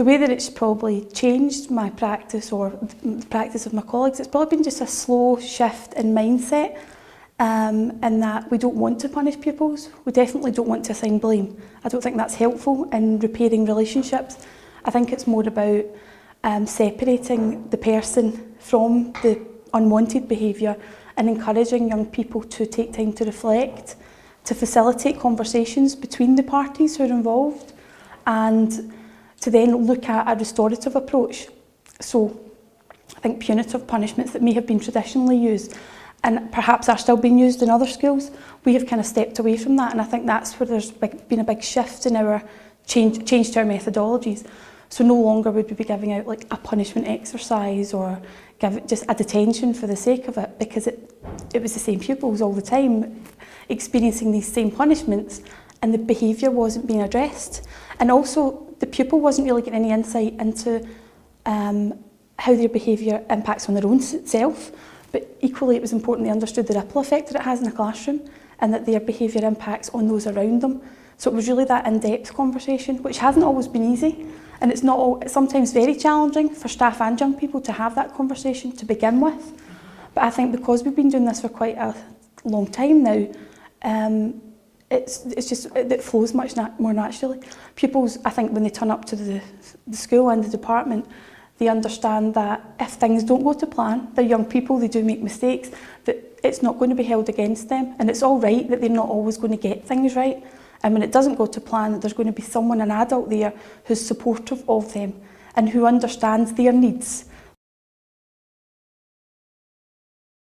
The way that it's probably changed my practice or the practice of my colleagues, it's probably been just a slow shift in mindset, in that we don't want to punish pupils. We definitely don't want to assign blame. I don't think that's helpful in repairing relationships. I think it's more about separating the person from the unwanted behaviour and encouraging young people to take time to reflect, to facilitate conversations between the parties who are involved, and to then look at a restorative approach. So I think punitive punishments that may have been traditionally used and perhaps are still being used in other schools, we have kind of stepped away from that, and I think that's where there's been a big shift in our change to our methodologies. So no longer would we be giving out like a punishment exercise or give just a detention for the sake of it, because it was the same pupils all the time experiencing these same punishments and the behaviour wasn't being addressed. And also the pupil wasn't really getting any insight into how their behaviour impacts on their own self, but equally it was important they understood the ripple effect that it has in a classroom and that their behaviour impacts on those around them. So it was really that in-depth conversation, which hasn't always been easy, and it's sometimes very challenging for staff and young people to have that conversation to begin with. But I think because we've been doing this for quite a long time now, it flows much more naturally. Pupils, I think, when they turn up to the school and the department, they understand that if things don't go to plan, they're young people, they do make mistakes, that it's not going to be held against them, and it's all right that they're not always going to get things right. And when it doesn't go to plan, there's going to be someone, an adult there, who's supportive of them and who understands their needs